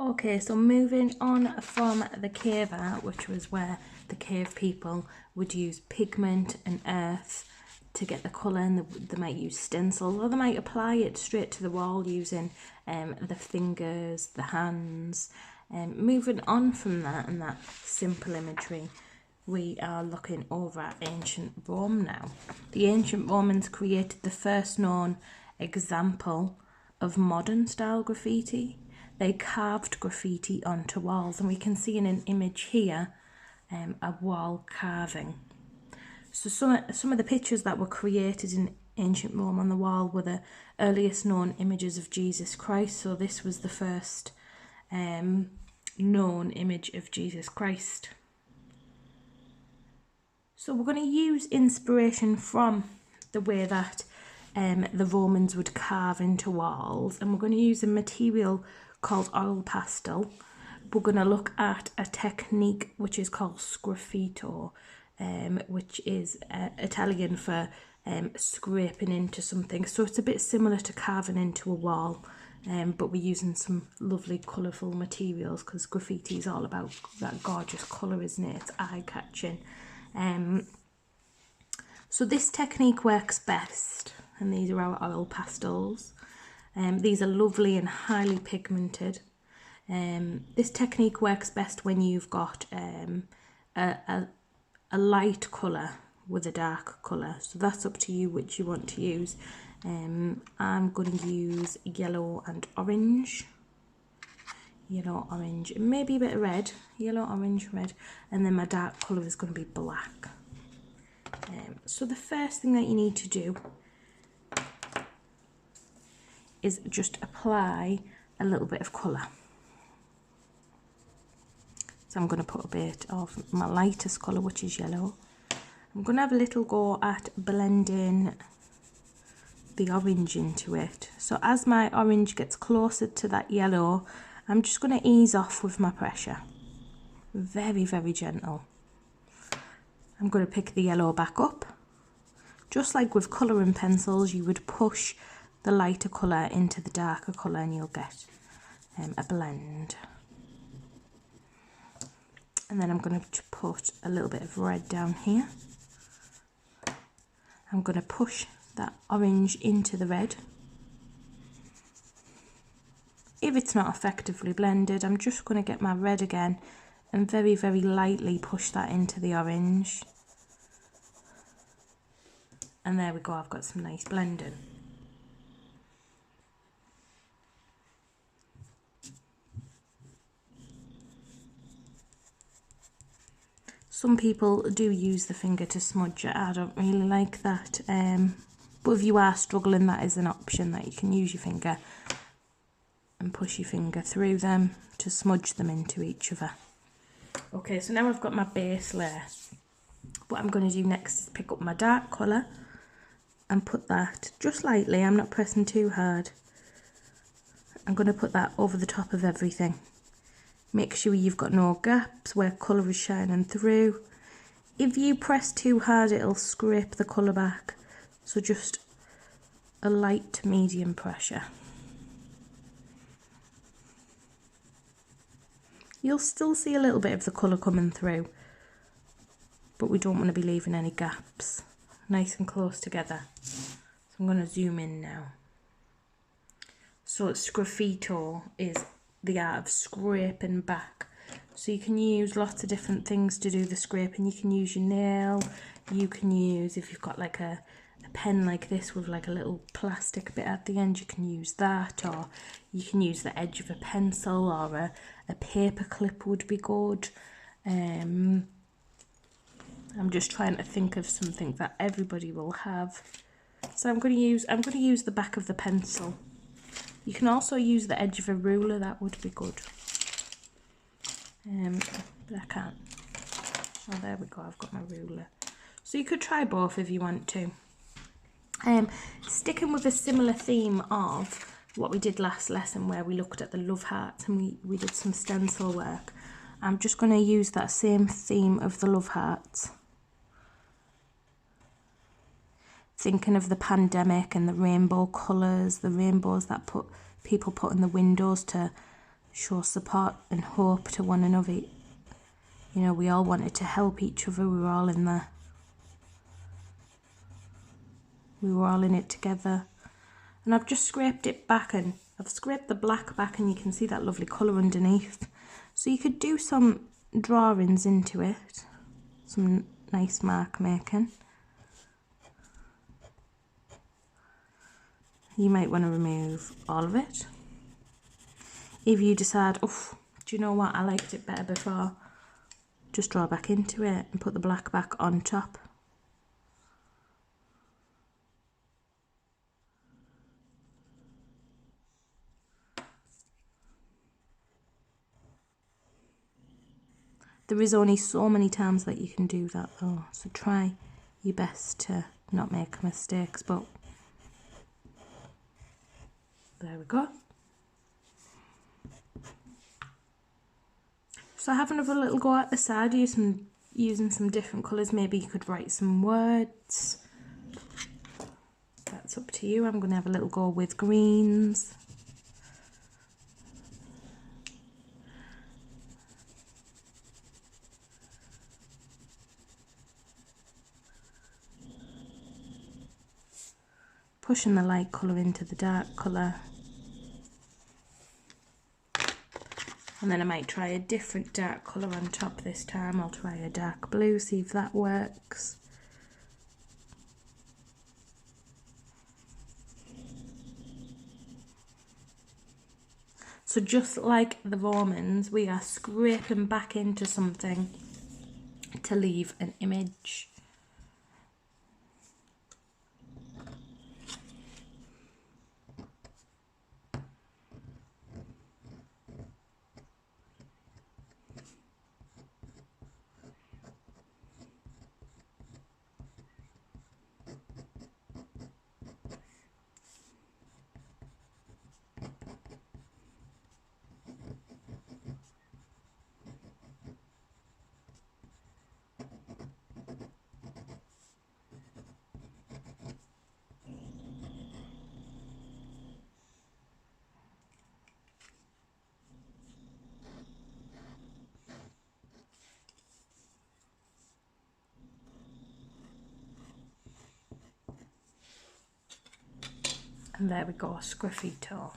Okay, so moving on from the cave art, which was where the cave people would use pigment and earth to get the colour, and they might use stencils, or they might apply it straight to the wall using the fingers, the hands. Moving on from that and that simple imagery, we are looking over at ancient Rome now. The ancient Romans created the first known example of modern style graffiti. They carved graffiti onto walls, and we can see in an image here a wall carving. So some of the pictures that were created in ancient Rome on the wall were the earliest known images of Jesus Christ. So this was the first known image of Jesus Christ. So we're going to use inspiration from the way that the Romans would carve into walls, and we're going to use a material called oil pastel. We're going to look at a technique which is called sgraffito, which is Italian for scraping into something. So it's a bit similar to carving into a wall, but we're using some lovely colourful materials, because graffiti is all about that gorgeous colour, isn't it? It's eye-catching. So this technique works best, and these are our oil pastels. These are lovely and highly pigmented. This technique works best when you've got a light colour with a dark colour. So that's up to you which you want to use. I'm going to use yellow and orange. Yellow, orange, and maybe a bit of red. Yellow, orange, red. And then my dark colour is going to be black. So the first thing that you need to do is just apply a little bit of colour. So I'm going to put a bit of my lightest colour, which is yellow. I'm going to have a little go at blending the orange into it. So as my orange gets closer to that yellow, I'm just going to ease off with my pressure. Very, very gentle. I'm going to pick the yellow back up. Just like with colouring pencils, you would push the lighter colour into the darker colour and you'll get a blend. And then I'm going to put a little bit of red down here. I'm going to push that orange into the red. If it's not effectively blended, I'm just going to get my red again and very, very lightly push that into the orange. And there we go, I've got some nice blending. Some people do use the finger to smudge it. I don't really like that. But if you are struggling, that is an option, that you can use your finger and push your finger through them to smudge them into each other. Okay, so now I've got my base layer. What I'm going to do next is pick up my dark colour and put that just lightly. I'm not pressing too hard. I'm going to put that over the top of everything. Make sure you've got no gaps where colour is shining through. If you press too hard, it'll scrape the colour back. So just a light to medium pressure. You'll still see a little bit of the colour coming through, but we don't want to be leaving any gaps. Nice and close together. So I'm going to zoom in now. So sgraffito is the art of scraping back. So you can use lots of different things to do the scraping. You can use your nail. You can use, if you've got like a pen like this with like a little plastic bit at the end, you can use that, or you can use the edge of a pencil, or a paper clip would be good. I'm just trying to think of something that everybody will have. So I'm going to use the back of the pencil. You can also use the edge of a ruler, that would be good. But I can't. Oh, there we go, I've got my ruler. So you could try both if you want to. Sticking with a similar theme of what we did last lesson, where we looked at the love hearts and we did some stencil work. I'm just going to use that same theme of the love hearts. Thinking of the pandemic and the rainbow colours, the rainbows that people put in the windows to show support and hope to one another. You know, we all wanted to help each other. We were all in it together. And I've just scraped it back, and I've scraped the black back, and you can see that lovely colour underneath. So you could do some drawings into it, some nice mark making. You might want to remove all of it. If you decide, oh, do you know what, I liked it better before, just draw back into it and put the black back on top. There is only so many times that you can do that though, so try your best to not make mistakes, but there we go. So have another little go at the side, using some different colours. Maybe you could write some words. That's up to you. I'm going to have a little go with greens. Pushing the light colour into the dark colour. And then I might try a different dark colour on top this time. I'll try a dark blue, see if that works. So just like the Romans, we are scraping back into something to leave an image. And there we go, graffito.